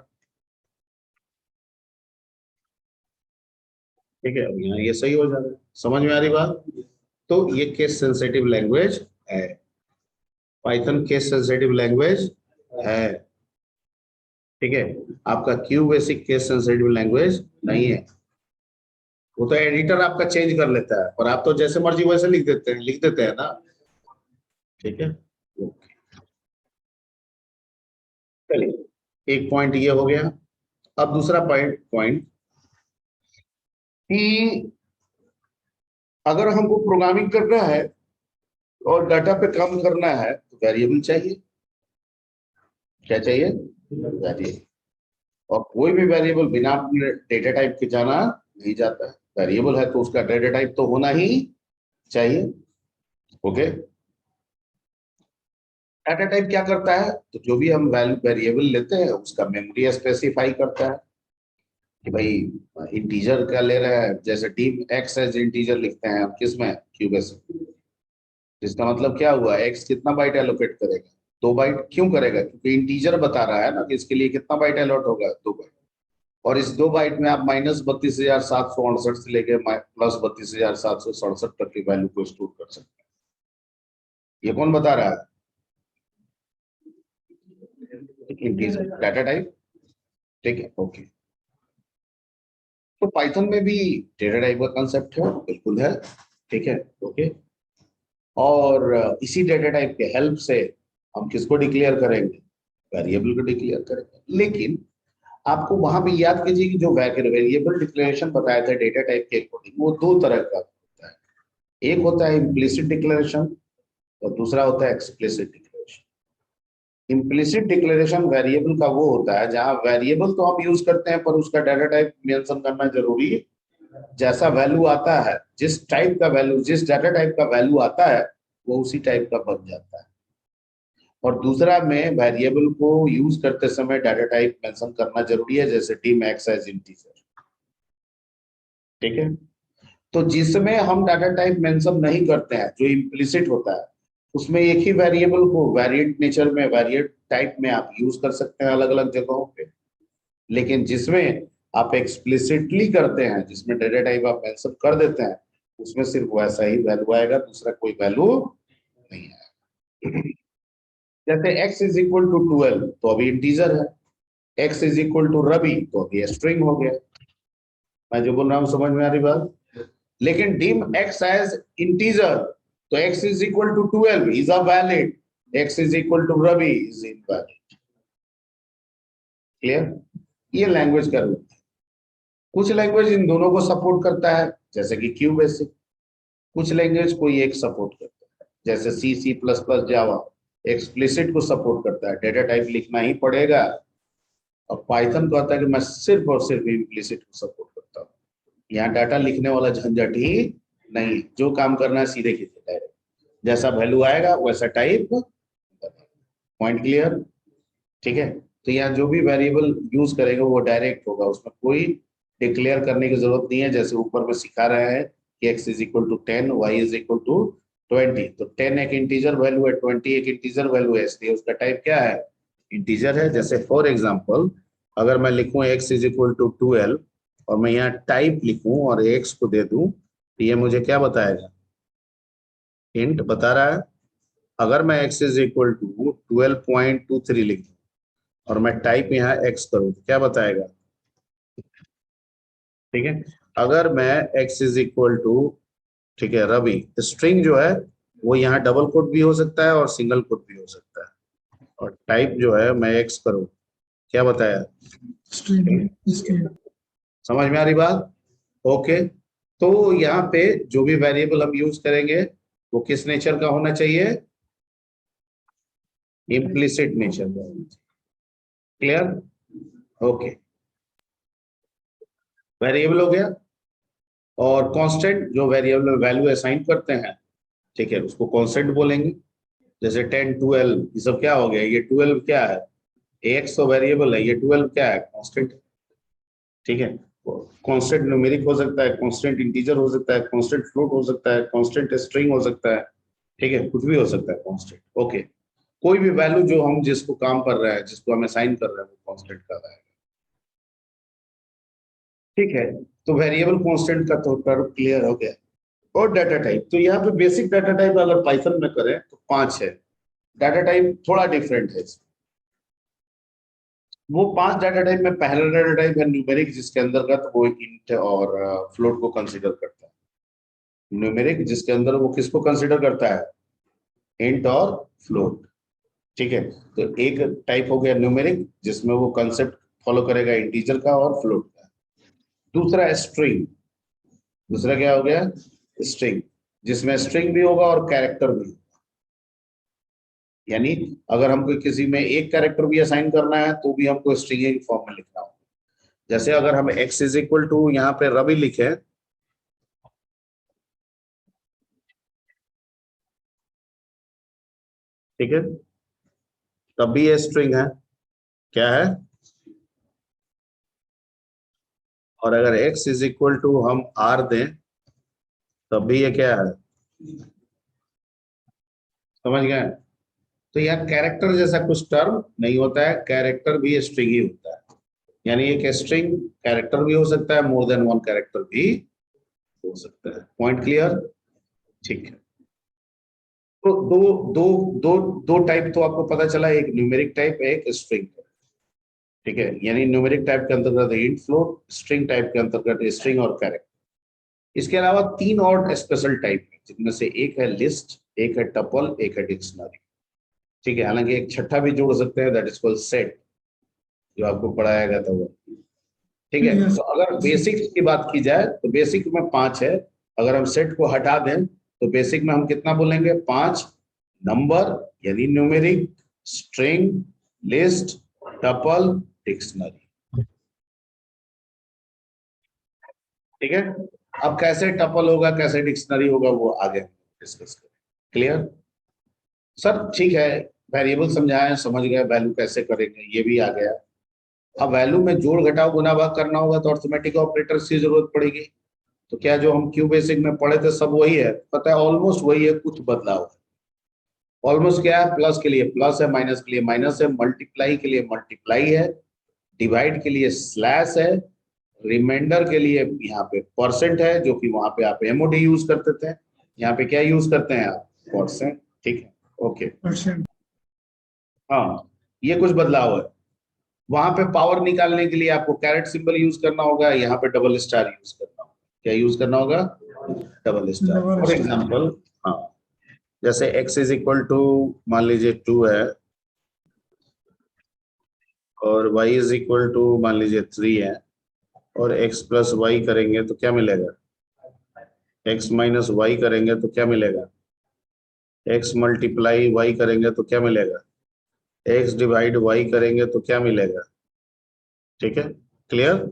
ठीक है। अब यहाँ ये सही हो जाएगा, समझ में आ रही बात। तो ये केस सेंसिटिव लैंग्वेज है, पाइथन केस सेंसिटिव लैंग्वेज है, ठीक है। आपका Q basic case sensitive language नहीं है, वो तो एडिटर आपका चेंज कर लेता है, और आप तो जैसे मर्जी वैसे लिख देते हैं ना, ठीक है। चलिए, एक पॉइंट ये हो गया। अब दूसरा पॉइंट पॉइंट कि अगर हमको प्रोग्रामिंग करना है और डाटा पे काम करना है तो वेरिएबल चाहिए, क्या चाहिए, वेरिएबल। और कोई भी वेरिएबल बिना अपने डेटा टाइप के जाना नहीं जाता है, वेरिएबल है तो उसका डेटा टाइप तो होना ही चाहिए, ओके। डाटा टाइप क्या करता है, तो जो भी हम वेरिएबल लेते हैं उसका मेमोरी स्पेसिफाई करता है, कि भाई इंटीजर का ले रहा है, जैसे टीम एक्स एज इंटीजर लिखते हैं हम किसमें, क्यूबेस, जिसका मतलब क्या हुआ, एक्स कितना बाइट एलोकेट करेगा, 2 बाइट, क्यों करेगा, क्योंकि इंटीजर बता रहा है ना कि इसके लिए कितना बाइट अलॉट होगा, 2 बाइट। और इस 2 बाइट में आप -32,768 से लेके +32,767 तक की वैल्यू को स्टोर कर सकते हैं। ये कौन बता रहा है, इंटीजर डाटा टाइप, ठीक है, ओके। तो पाइथन में भी डेटा टाइप का कंसेप्ट है, बिल्कुल है, ठीक है, ओके। और इसी डेटा टाइप के हेल्प से हम किसको डिक्लेयर करेंगे, वेरिएबल को डिक्लेयर करेंगे। लेकिन आपको वहां भी याद कीजिए कि जो वेरिएबल डिक्लेरेशन बताए थे डेटा टाइप के अकॉर्डिंग, वो 2 तरह का होता है, एक होता है इम्प्लिसिट डिक्लेरेशन और दूसरा होता है explicit declaration. Implicit declaration variable का वो होता है जहां वेरिएबल तो हम यूज करते हैं पर उसका डाटा टाइप मेंशन करना जरूरी है, जैसा वैल्यू आता है, जिस टाइप का वैल्यू, जिस डाटा टाइप का वैल्यू आता है वो उसी टाइप का बन जाता है। और दूसरा में वेरिएबल को यूज करते समय डाटा टाइप मेंशन करना जरूरी है, जैसे टीम एक्स एज इंटीजर, ठीक है। तो जिसमें हम डाटा टाइप मेंशन नहीं करते हैं, जो इम्प्लिसिट होता है, उसमें एक ही वेरिएबल को वेरिएट नेचर में, वेरिएट टाइप में आप यूज कर सकते हैं अलग अलग जगहों पे। लेकिन जिसमें आप एक्सप्लिसिटली करते हैं, जिसमें डाटा टाइप आप मेंशन कर देते हैं, उसमें सिर्फ वैसा ही वैल्यू आएगा, दूसरा कोई वैल्यू नहीं आएगा। जैसे x इज इक्वल टू 12 तो अभी इंटीजर है, x is equal to Ravi तो अभी स्ट्रिंग हो गया। मैं जो बोल रहा हूँ समझ में आ रही बात। लेकिन डिम x एज इंटीजर, तो x is equal to 12 is a valid, x is equal to Ravi is invalid, clear. ये लैंग्वेज का रूल है। कुछ लैंग्वेज इन दोनों को सपोर्ट करता है, जैसे कि क्यू बेसिक। कुछ लैंग्वेज कोई एक सपोर्ट करता है, जैसे C plus plus Java explicit को सपोर्ट करता है, डेटा टाइप लिखना ही पड़ेगा। और पाइथन कहता है कि मैं सिर्फ और सिर्फ इम्प्लिसिट को सपोर्ट करता हूँ, यहाँ डाटा लिखने वाला झंझट ही नहीं, जो काम करना है सीधे कीजिए, डायरेक्ट जैसा वैल्यू आएगा वैसा टाइप, पॉइंट क्लियर, ठीक है। तो यहाँ जो भी वेरिएबल यूज करेगा वो डायरेक्ट होगा, उसमें कोई डिक्लेयर करने की जरूरत नहीं है, जैसे ऊपर में सिखा रहे हैं कि x is equal to 10, y is equal to 20, तो 10 एक इंटीजर वैल्यू है, 20 एक इंटीजर वैल्यू है, इसलिए उसका टाइप क्या है, इंटीजर है। जैसे फॉर एग्जांपल अगर मैं लिखूं x इज इक्वल टू 12 और मैं यहाँ टाइप लिखूं और x को दे दूं, तो ये मुझे क्या बताएगा, इंट बता रहा है। अगर मैं x इज इक्वल टू 12.23 लिख दूं और मैं टाइप यहाँ x करूं तो क्या बताएगा, ठीक है। अगर मैं x इज इक्वल टू, ठीक है, रवि, स्ट्रिंग जो है वो यहाँ डबल कोट भी हो सकता है और सिंगल कोट भी हो सकता है, और टाइप जो है मैं x करूं, क्या बताया, स्ट्रीम स्ट्रीम समझ में आ रही बात। ओके, तो यहाँ पे जो भी वेरिएबल हम यूज करेंगे वो किस नेचर का होना चाहिए, इम्प्लिसिट नेचर का होना चाहिए। क्लियर, ओके, वेरिएबल हो गया। और कांस्टेंट जो वेरिएबल में वैल्यू असाइन करते हैं, ठीक है, उसको कांस्टेंट बोलेंगे। जैसे 10 12 ये सब क्या हो गया, ये 12 क्या है, एक्स तो वेरिएबल है, ये 12 क्या है, कांस्टेंट, ठीक है। कांस्टेंट न्यूमेरिक हो सकता है, कांस्टेंट इंटीजर हो सकता है, कांस्टेंट फ्लोट हो सकता है, कांस्टेंट स्ट्रिंग हो सकता है, ठीक है, कुछ भी हो सकता है कांस्टेंट। ओके, कोई भी वैल्यू जो हम जिसको काम कर रहे हैं, जिसको हम असाइन कर रहे हैं, वो कांस्टेंट का है, ठीक है। तो वेरिएबल कांस्टेंट का तो टर्म क्लियर हो गया। और डाटा टाइप, तो यहाँ पे बेसिक डाटा टाइप अगर पाइथन में करें तो 5 है। डाटा टाइप थोड़ा डिफरेंट है, वो 5 डाटा टाइप में पहला डाटा टाइप है न्यूमेरिक, जिसके अंतर्गत वो इंट और फ्लोट को कंसीडर करता है। न्यूमेरिक जिसके अंदर वो किसको कंसीडर करता है, इंट और फ्लोट, ठीक है। तो एक टाइप हो गया न्यूमेरिक जिसमें वो कंसेप्ट फॉलो करेगा इंटीजर का और फ्लोट का। दूसरा स्ट्रिंग, दूसरा क्या हो गया, स्ट्रिंग, जिसमें स्ट्रिंग भी होगा और कैरेक्टर भी होगा। यानी अगर हमको किसी में एक कैरेक्टर भी असाइन करना है तो भी हमको स्ट्रिंग फॉर्म में लिखना होगा। जैसे अगर हम x इज इक्वल टू यहाँ पे रवि लिखे, ठीक है, तब भी ये स्ट्रिंग है, क्या है। और अगर x इज इक्वल टू हम r दें तब भी ये क्या है, समझ गए। तो यहाँ कैरेक्टर जैसा कुछ टर्म नहीं होता है, कैरेक्टर भी स्ट्रिंग ही होता है। यानी एक स्ट्रिंग कैरेक्टर भी हो सकता है, मोर देन वन कैरेक्टर भी हो सकता है। पॉइंट क्लियर, ठीक है। तो दो दो दो दो टाइप तो आपको पता चला, एक न्यूमेरिक टाइप, एक स्ट्रिंग टाइप, ठीक है। यानी न्यूमेरिक टाइप के अंतर्गत इंट फ्लोट, स्ट्रिंग टाइप के अंतर्गत स्ट्रिंग और कैरेक्टर। इसके अलावा 3 और स्पेशल टाइप है, जिनमें से एक है लिस्ट, एक है टपल, एक है डिक्शनरी, ठीक है। हालांकि एक छठा भी जोड़ सकते हैं, दैट इज कॉल्ड सेट, जो आपको पढ़ाया गया था वो, ठीक है। Yes. तो अगर बेसिक की बात की जाए तो बेसिक में 5 है। अगर हम सेट को हटा दें तो बेसिक में हम कितना बोलेंगे, 5 नंबर, यानी numeric, string, list, tuple, dictionary, ठीक है। अब कैसे टपल होगा, कैसे डिक्शनरी होगा, वो आगे डिस्कस करें। क्लियर सर, ठीक है, वेरिएबल समझाएं, समझ गए, वैल्यू कैसे करेंगे ये भी आ गया। अब वैल्यू में जोड़ घटाव गुना भाग करना होगा तो अर्थमेटिक ऑपरेटर्स की जरूरत पड़ेगी। तो क्या जो हम क्यू बेसिक में पढ़े थे सब वही है, पता है, ऑलमोस्ट वही है, कुछ बदलाव है। ऑलमोस्ट क्या है, प्लस के लिए प्लस है, माइनस के लिए माइनस है, मल्टीप्लाई के लिए मल्टीप्लाई है, डिवाइड के लिए स्लैश है, रिमाइंडर के लिए यहाँ पे परसेंट है, जो कि वहां पे आप एमओडी यूज करते थे, यहाँ पे क्या यूज करते हैं आप, परसेंट, ठीक है। ओके, परसेंट हाँ, ये कुछ बदलाव है। वहां पे पावर निकालने के लिए आपको कैरेट सिंबल यूज करना होगा, यहाँ पे डबल स्टार यूज करना होगा। क्या यूज करना होगा, double star. Double for star example, हाँ, जैसे x इज इक्वल टू मान लीजिए 2 है और y इज इक्वल टू मान लीजिए 3 है, और x प्लस वाई करेंगे तो क्या मिलेगा, x माइनस वाई करेंगे तो क्या मिलेगा, x मल्टीप्लाई वाई करेंगे तो क्या मिलेगा, x डिवाइड वाई करेंगे तो क्या मिलेगा, ठीक है। Clear,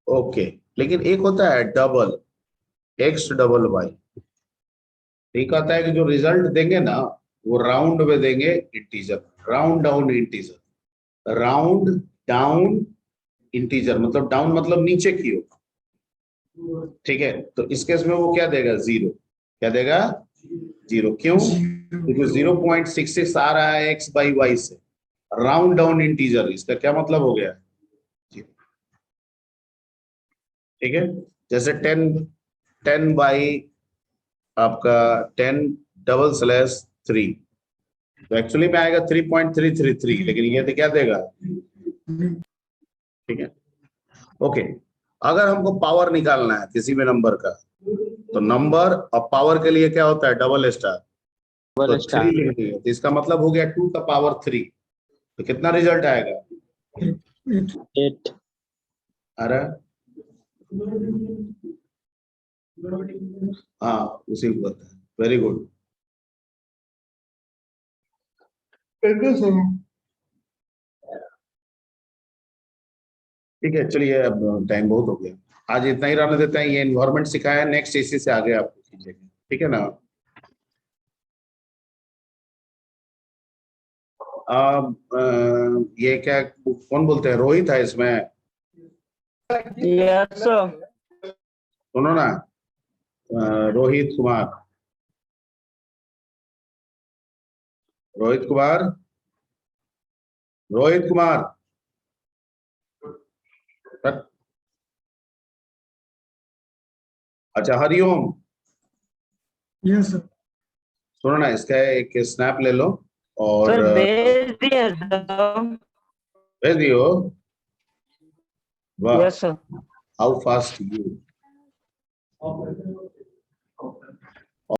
okay. लेकिन एक होता है डबल, x डबल वाई, ठीक आता है कि जो रिजल्ट देंगे ना वो राउंड में देंगे integer, round down integer, round down integer, मतलब डाउन मतलब नीचे की ओर, ठीक है। तो इस केस में वो क्या देगा, 0, क्या देगा, 0 क्यों? क्योंकि 0.66 आ रहा है x by y से, राउंड डाउन इंटीजर, इसका क्या मतलब हो गया? ठीक है, जैसे 10 बाई आपका 10/3, तो एक्चुअली में आएगा 3.333, लेकिन ये तो क्या देगा? ठीक है, ओके। अगर हमको पावर निकालना है किसी भी नंबर का, तो नंबर और पावर के लिए क्या होता है? Double star. तो 3 लिख दिए, तो इसका मतलब हो गया 2 का पावर 3, तो कितना रिजल्ट आएगा? 8 अरे हाँ, उसी को बोलते हैं। Very good. ठीक है, चलिए अब टाइम बहुत हो गया, आज इतना ही रहने देते हैं। ये एनवायरनमेंट सिखाया है, नेक्स्ट इसी से आगे आपको कीजिएगा, ठीक है ना? ये क्या, कौन बोलते हैं? रोहित है इसमें? Yes sir. सुनो ना, रोहित कुमार, रोहित कुमार, रोहित कुमार, अच्छा हरिओम। Yes sir. सुनो ना, इसका एक स्नैप ले लो और सर भेज दिया सर। भेज दियो। वाह, yes sir. How fast you